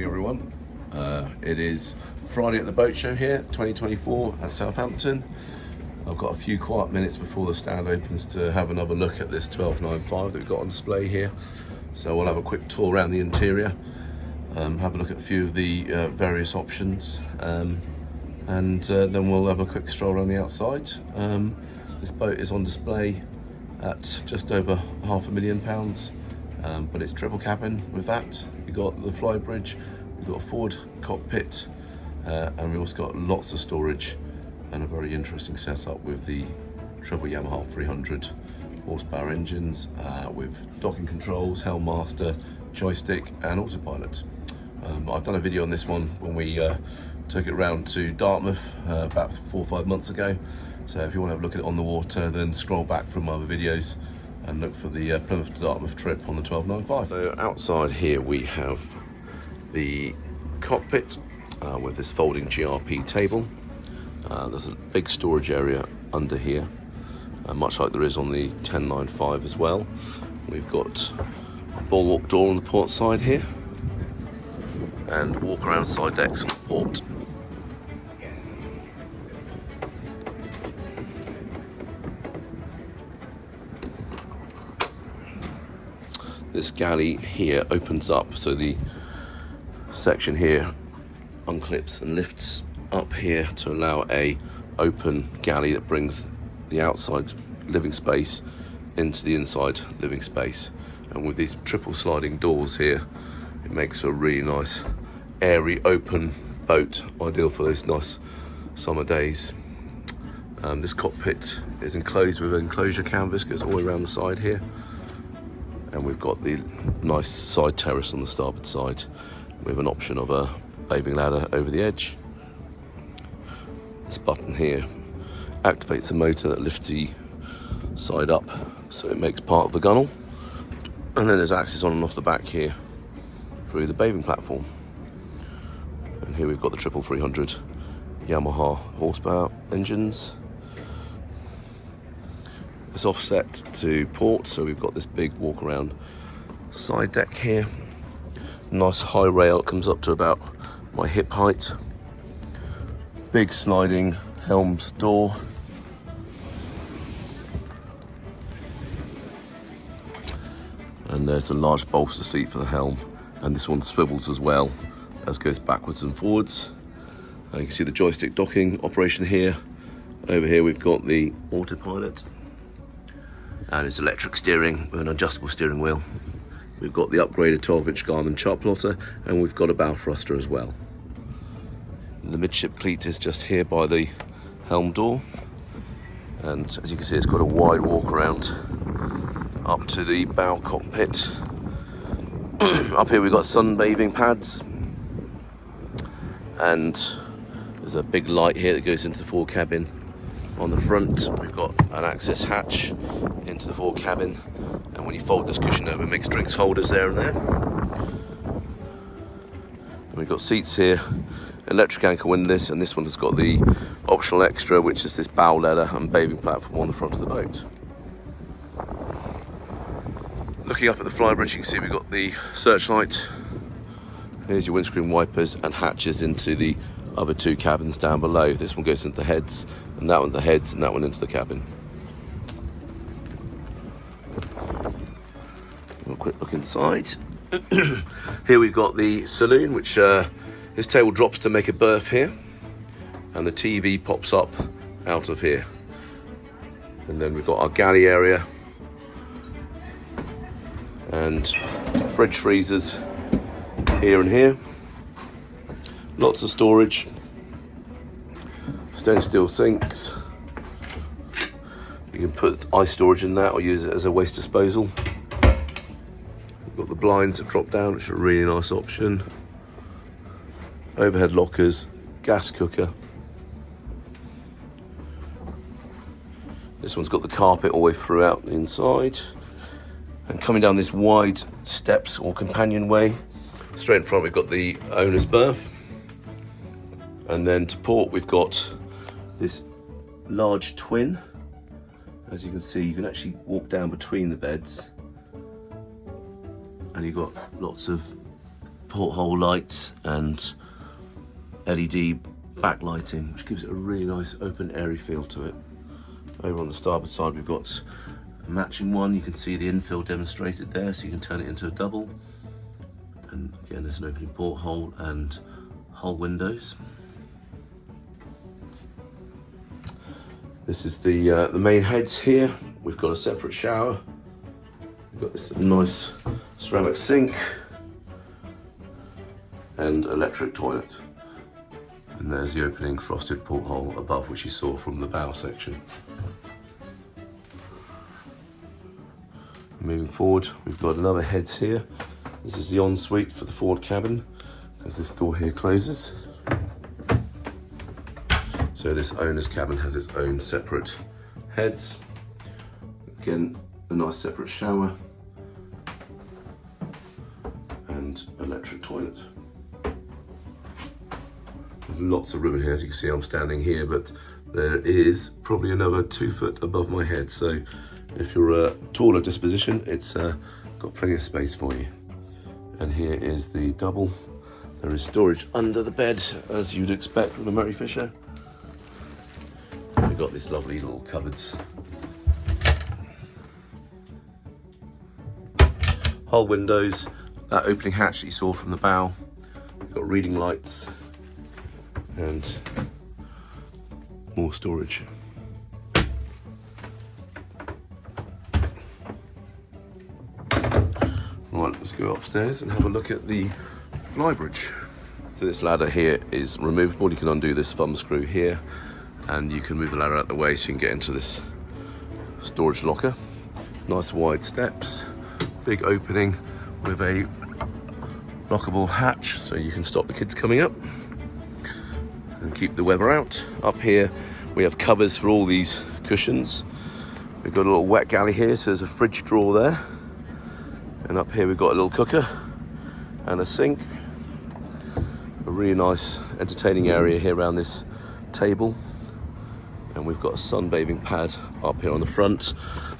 Morning everyone. It is Friday at the boat show here, 2024 at Southampton. I've got a few quiet minutes before the stand opens to have another look at this 1295 that we've got on display here. So we'll have a quick tour around the interior, have a look at a few of the various options, and then we'll have a quick stroll around the outside. This boat is on display at just over £500,000. But it's triple cabin with that. We've got the flybridge, we've got a forward cockpit, and we've also got lots of storage and a very interesting setup with the triple Yamaha 300 horsepower engines with docking controls, helm master, joystick and autopilot. I've done a video on this one when we took it round to Dartmouth about 4 or 5 months ago. So if you want to have a look at it on the water, then scroll back from my other videos and look for the Plymouth to Dartmouth trip on the 1295. So outside here we have the cockpit with this folding GRP table. There's a big storage area under here, much like there is on the 1095 as well. We've got a bulwark door on the port side here and walk around side decks on the port. This galley here opens up, so the section here unclips and lifts up here to allow a open galley that brings the outside living space into the inside living space. And with these triple sliding doors here, it makes a really nice airy open boat, ideal for those nice summer days. This cockpit is enclosed with an enclosure canvas, goes all the way around the side here. And we've got the nice side terrace on the starboard side with an option of a bathing ladder over the edge. This button here activates the motor that lifts the side up so it makes part of the gunnel. And then there's access on and off the back here through the bathing platform. And here we've got the triple 300 Yamaha horsepower engines. It's offset to port, so we've got this big walk around side deck here. Nice high rail, it comes up to about my hip height. Big sliding helms door. And there's a large bolster seat for the helm, and this one swivels as well as goes backwards and forwards. You can see the joystick docking operation here. Over here we've got the autopilot. And it's electric steering with an adjustable steering wheel. We've got the upgraded 12-inch Garmin chart plotter, and we've got a bow thruster as well. The midship cleat is just here by the helm door, and as you can see, it's got a wide walk around up to the bow cockpit. Up here we've got sunbathing pads, and there's a big light here that goes into the forward cabin. On the front we've got an access hatch into the forward cabin, and when you fold this cushion over, it makes drinks holders there and there. And we've got seats here, electric anchor windlass, and this one has got the optional extra, which is this bow ladder and bathing platform on the front of the boat. Looking up at the flybridge, you can see we've got the searchlight. Here's your windscreen wipers and hatches into the other two cabins down below. This one goes into the heads, and that one the heads, and that one into the cabin. A quick look inside. Here we've got the saloon, which this table drops to make a berth here, and the TV pops up out of here. And then we've got our galley area and fridge freezers here and here. Lots of storage, stainless steel sinks. You can put ice storage in that or use it as a waste disposal. We've got the blinds that drop down, which are a really nice option. Overhead lockers, gas cooker. This one's got the carpet all the way throughout the inside. And coming down this wide steps or companionway, straight in front we've got the owner's berth. And then to port we've got this large twin. As you can see, you can actually walk down between the beds, and you've got lots of porthole lights and LED backlighting, which gives it a really nice open airy feel to it. Over on the starboard side we've got a matching one. You can see the infill demonstrated there, so you can turn it into a double. And again, there's an opening porthole and hull windows. This is the main heads here. We've got a separate shower. We've got this nice ceramic sink and electric toilet. And there's the opening frosted porthole above, which you saw from the bow section. Moving forward, we've got another heads here. This is the ensuite for the forward cabin, as this door here closes. So this owner's cabin has its own separate heads. Again, a nice separate shower and electric toilet. There's lots of room in here. As you can see, I'm standing here, but there is probably another 2 foot above my head. So if you're a taller disposition, it's got plenty of space for you. And here is the double. There is storage under the bed, as you'd expect from a Murray Fisher. We've got these lovely little cupboards. Hull windows, that opening hatch that you saw from the bow. We've got reading lights and more storage. Right, let's go upstairs and have a look at the flybridge. So this ladder here is removable. You can undo this thumb screw here and you can move the ladder out of the way so you can get into this storage locker. Nice wide steps, big opening with a lockable hatch so you can stop the kids coming up and keep the weather out. Up here we have covers for all these cushions. We've got a little wet galley here, so there's a fridge drawer there. And up here we've got a little cooker and a sink. A really nice entertaining area here around this table. And we've got a sunbathing pad up here on the front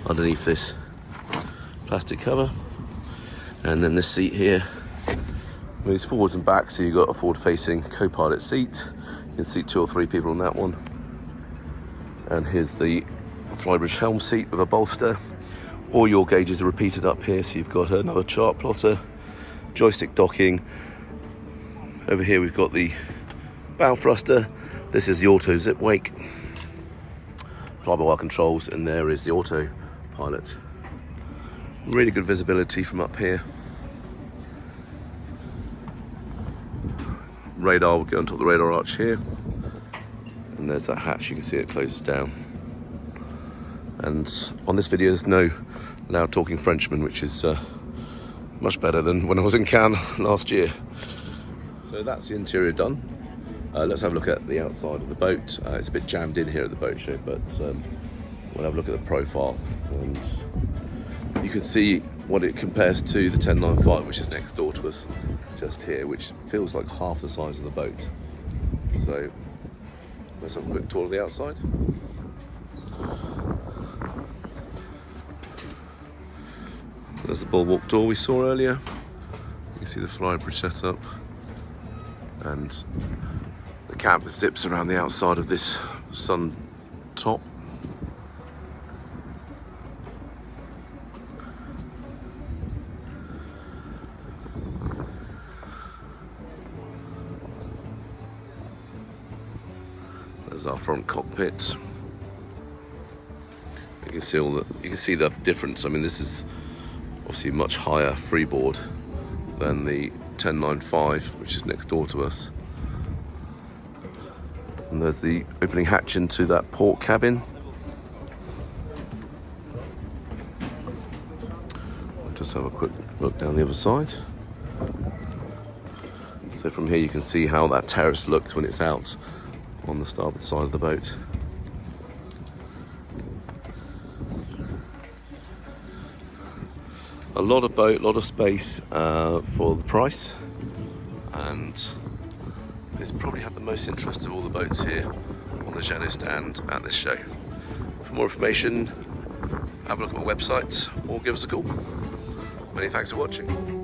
underneath this plastic cover. And then this seat here moves forwards and back, so you've got a forward-facing co-pilot seat. You can seat 2 or 3 people on that one. And here's the flybridge helm seat with a bolster. All your gauges are repeated up here, so you've got another chart plotter, joystick docking. Over here we've got the bow thruster. This is the auto zip wake, fly-by-wire controls, and there is the autopilot. Really good visibility from up here. Radar, we'll go on top of the radar arch here. And there's that hatch, you can see it closes down. And on this video there's no loud talking Frenchman, which is much better than when I was in Cannes last year. So that's the interior done. Let's have a look at the outside of the boat. It's a bit jammed in here at the boat show, but we'll have a look at the profile and you can see what it compares to the 1095, which is next door to us just here, which feels like half the size of the boat. So let's have a quick tour of the outside. There's the bulwark door we saw earlier. You can see the flybridge set up, and the canvas zips around the outside of this sun top. There's our front cockpit. You can see the difference. I mean, this is obviously much higher freeboard than the 1095, which is next door to us. And there's the opening hatch into that port cabin. I'll just have a quick look down the other side. So from here you can see how that terrace looks when it's out on the starboard side of the boat. A lot of boat, a lot of space for the price, and it's probably had the most interest of all the boats here on the Jeannet stand at this show. For more information, have a look at my website or give us a call. Many thanks for watching.